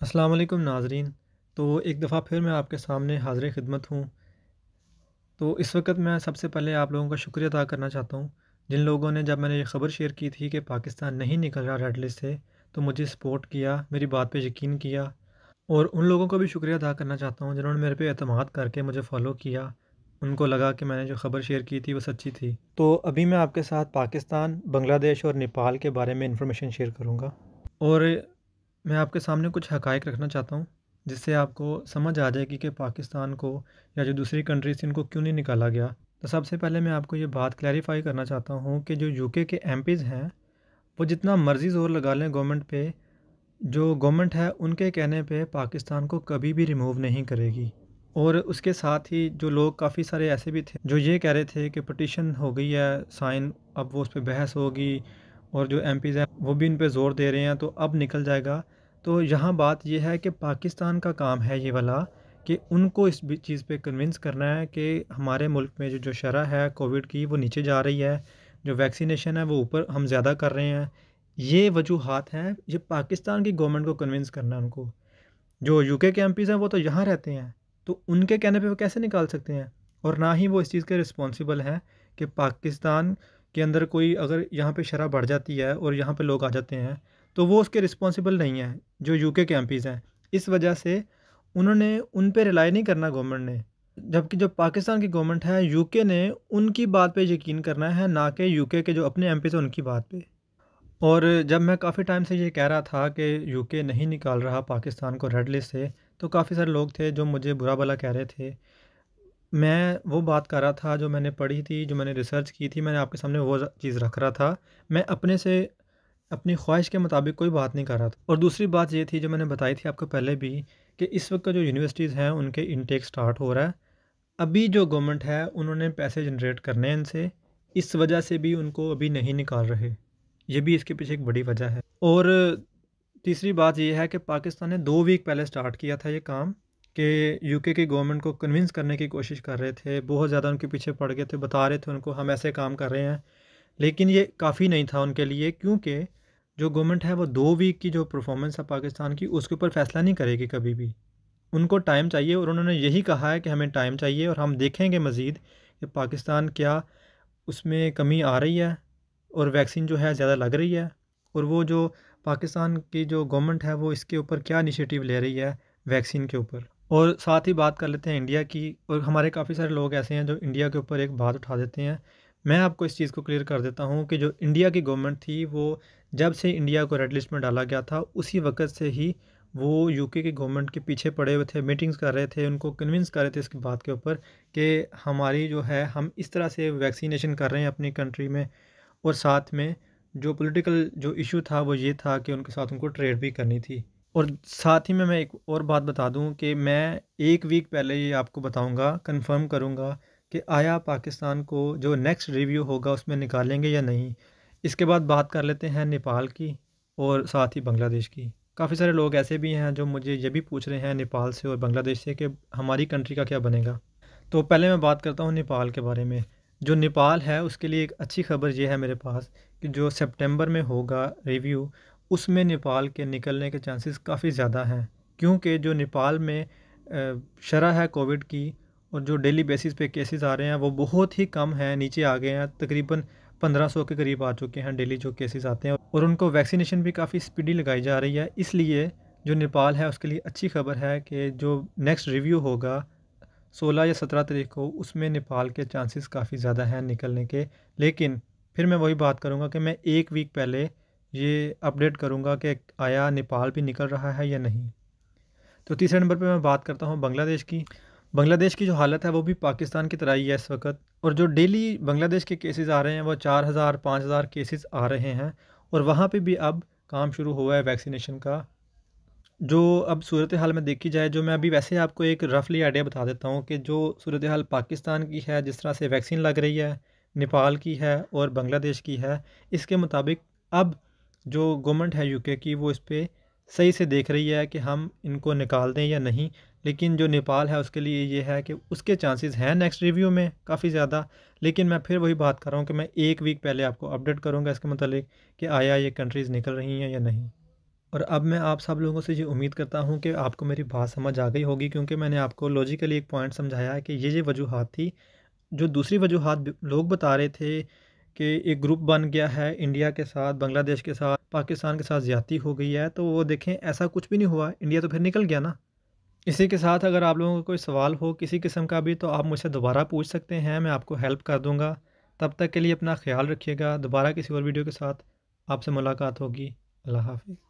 अस्सलाम वालेकुम नाज़रीन। तो एक दफ़ा फिर मैं आपके सामने हाज़िर ख़िदमत हूँ। तो इस वक़्त मैं सबसे पहले आप लोगों का शुक्रिया अदा करना चाहता हूँ, जिन लोगों ने जब मैंने ये ख़बर शेयर की थी कि पाकिस्तान नहीं निकल रहा रेड लिस्ट से, तो मुझे सपोर्ट किया, मेरी बात पे यकीन किया। और उन लोगों को भी शुक्रिया अदा करना चाहता हूँ, जिन्होंने मेरे पे एतमाद करके मुझे फ़ॉलो किया। उनको लगा कि मैंने जो ख़बर शेयर की थी, वो सच्ची थी। तो अभी मैं आपके साथ पाकिस्तान, बांग्लादेश और नेपाल के बारे में इन्फॉर्मेशन शेयर करूँगा। और मैं आपके सामने कुछ हक़ाइक़ रखना चाहता हूँ, जिससे आपको समझ आ जाएगी कि पाकिस्तान को या जो दूसरी कंट्रीज़ थी, इनको क्यों नहीं निकाला गया। तो सबसे पहले मैं आपको ये बात क्लैरिफ़ाई करना चाहता हूँ कि जो यूके के एमपीज़ हैं, वो जितना मर्ज़ी ज़ोर लगा लें गवर्नमेंट पे, जो गवर्नमेंट है उनके कहने पे पाकिस्तान को कभी भी रिमूव नहीं करेगी। और उसके साथ ही जो लोग काफ़ी सारे ऐसे भी थे, जो ये कह रहे थे कि पिटीशन हो गई है साइन, अब वो उस पे बहस होगी और जो एमपीज़ हैं वो भी इन पे ज़ोर दे रहे हैं, तो अब निकल जाएगा। तो यहाँ बात ये है कि पाकिस्तान का काम है ये वाला, कि उनको इस चीज़ पे कन्विंस करना है कि हमारे मुल्क में जो शरह है कोविड की, वो नीचे जा रही है, जो वैक्सीनेशन है वो ऊपर हम ज़्यादा कर रहे हैं। ये वजूहात हैं, ये पाकिस्तान की गवर्नमेंट को कन्विंस करना है उनको। जो यूके के एमपीज़ हैं वो तो यहाँ रहते हैं, तो उनके कहने पे वो कैसे निकाल सकते हैं? और ना ही वो इस चीज़ के रिस्पॉन्सिबल हैं कि पाकिस्तान के अंदर कोई अगर यहाँ पे शरह बढ़ जाती है और यहाँ पे लोग आ जाते हैं, तो वो उसके रिस्पॉन्सिबल नहीं हैं, जो यूके के एमपीज़ हैं। इस वजह से उन्होंने उन पे रिलाई नहीं करना गवर्नमेंट ने। जबकि जो पाकिस्तान की गवर्नमेंट है, यूके ने उनकी बात पे यकीन करना है, ना कि यूके के जो अपने एमपीज़ हैं उनकी बात पे। और जब मैं काफ़ी टाइम से ये कह रहा था कि यूके नहीं निकाल रहा पाकिस्तान को रेड लिस्ट से, तो काफ़ी सारे लोग थे जो मुझे बुरा भला कह रहे थे। मैं वो बात कर रहा था जो मैंने पढ़ी थी, जो मैंने रिसर्च की थी, मैंने आपके सामने वो चीज़ रख रहा था। मैं अपने से अपनी ख्वाहिश के मुताबिक कोई बात नहीं कर रहा था। और दूसरी बात ये थी जो मैंने बताई थी आपको पहले भी, कि इस वक्त का जो यूनिवर्सिटीज़ हैं उनके इनटेक स्टार्ट हो रहा है। अभी जो गवर्नमेंट है उन्होंने पैसे जनरेट करने हैं इनसे, इस वजह से भी उनको अभी नहीं निकाल रहे। ये भी इसके पीछे एक बड़ी वजह है। और तीसरी बात ये है कि पाकिस्तान ने 2 वीक पहले स्टार्ट किया था ये काम, कि यूके की गवर्नमेंट को कन्विंस करने की कोशिश कर रहे थे, बहुत ज़्यादा उनके पीछे पड़ गए थे, बता रहे थे उनको हम ऐसे काम कर रहे हैं। लेकिन ये काफ़ी नहीं था उनके लिए, क्योंकि जो गवर्नमेंट है वो 2 वीक की जो परफॉर्मेंस है पाकिस्तान की, उसके ऊपर फ़ैसला नहीं करेगी कभी भी। उनको टाइम चाहिए और उन्होंने यही कहा है कि हमें टाइम चाहिए और हम देखेंगे मज़ीद कि पाकिस्तान क्या उसमें कमी आ रही है और वैक्सीन जो है ज़्यादा लग रही है, और वो जो पाकिस्तान की जो गवर्नमेंट है वो इसके ऊपर क्या इनिशिएटिव ले रही है वैक्सीन के ऊपर। और साथ ही बात कर लेते हैं इंडिया की। और हमारे काफ़ी सारे लोग ऐसे हैं जो इंडिया के ऊपर एक बात उठा देते हैं। मैं आपको इस चीज़ को क्लियर कर देता हूँ कि जो इंडिया की गवर्नमेंट थी, वो जब से इंडिया को रेड लिस्ट में डाला गया था उसी वक़्त से ही वो यूके की गवर्नमेंट के पीछे पड़े हुए थे, मीटिंग्स कर रहे थे, उनको कन्विंस कर रहे थे इसकी बात के ऊपर कि हमारी जो है हम इस तरह से वैक्सीनेशन कर रहे हैं अपनी कंट्री में। और साथ में जो पॉलिटिकल जो इशू था वो ये था कि उनके साथ उनको ट्रेड भी करनी थी। और साथ ही में मैं एक और बात बता दूं कि मैं 1 वीक पहले ये आपको बताऊंगा, कंफर्म करूंगा कि आया पाकिस्तान को जो नेक्स्ट रिव्यू होगा उसमें निकालेंगे या नहीं। इसके बाद बात कर लेते हैं नेपाल की और साथ ही बांग्लादेश की। काफ़ी सारे लोग ऐसे भी हैं जो मुझे ये भी पूछ रहे हैं नेपाल से और बांग्लादेश से कि हमारी कंट्री का क्या बनेगा। तो पहले मैं बात करता हूँ नेपाल के बारे में। जो नेपाल है उसके लिए एक अच्छी खबर ये है मेरे पास, कि जो सितंबर में होगा रिव्यू, उसमें नेपाल के निकलने के चांसेस काफ़ी ज़्यादा हैं। क्योंकि जो नेपाल में शरह है कोविड की और जो डेली बेसिस पे केसेस आ रहे हैं वो बहुत ही कम हैं, नीचे आ गए हैं, तकरीबन 1500 के करीब आ चुके हैं डेली जो केसेस आते हैं। और उनको वैक्सीनेशन भी काफ़ी स्पीडी लगाई जा रही है। इसलिए जो नेपाल है उसके लिए अच्छी खबर है कि जो नेक्स्ट रिव्यू होगा 16 या 17 तारीख को, उसमें नेपाल के चांसेस काफ़ी ज़्यादा हैं निकलने के। लेकिन फिर मैं वही बात करूँगा कि मैं 1 वीक पहले ये अपडेट करूँगा कि आया नेपाल भी निकल रहा है या नहीं। तो तीसरे नंबर पे मैं बात करता हूँ बांग्लादेश की। बांग्लादेश की जो हालत है वो भी पाकिस्तान की तरह ही है इस वक्त। और जो डेली बांग्लादेश के केसेस आ रहे हैं वो 4000 5000 केसेस आ रहे हैं। और वहाँ पे भी अब काम शुरू हुआ है वैक्सीनेशन का। जो अब सूरत हाल में देखी जाए, जो मैं अभी वैसे आपको एक रफली आइडिया बता देता हूँ कि जो सूरत हाल पाकिस्तान की है, जिस तरह से वैक्सीन लग रही है, नेपाल की है और बांग्लादेश की है, इसके मुताबिक अब जो गवर्नमेंट है यूके की वो इस पे सही से देख रही है कि हम इनको निकाल दें या नहीं। लेकिन जो नेपाल है उसके लिए ये है कि उसके चांसेस हैं नेक्स्ट रिव्यू में काफ़ी ज़्यादा। लेकिन मैं फिर वही बात कर रहा हूँ कि मैं 1 वीक पहले आपको अपडेट करूँगा इसके मतलब कि आया ये कंट्रीज़ निकल रही हैं या नहीं। और अब मैं आप सब लोगों से ये उम्मीद करता हूँ कि आपको मेरी बात समझ आ गई होगी, क्योंकि मैंने आपको लॉजिकली एक पॉइंट समझाया है कि ये वजूहात थी। जो दूसरी वजूहात लोग बता रहे थे कि एक ग्रुप बन गया है इंडिया के साथ, बांग्लादेश के साथ, पाकिस्तान के साथ ज़्यादती हो गई है, तो वो देखें ऐसा कुछ भी नहीं हुआ, इंडिया तो फिर निकल गया ना। इसी के साथ अगर आप लोगों को कोई सवाल हो किसी किस्म का भी, तो आप मुझसे दोबारा पूछ सकते हैं, मैं आपको हेल्प कर दूँगा। तब तक के लिए अपना ख़्याल रखिएगा, दोबारा किसी और वीडियो के साथ आपसे मुलाकात होगी। अल्लाह हाफ़िज़।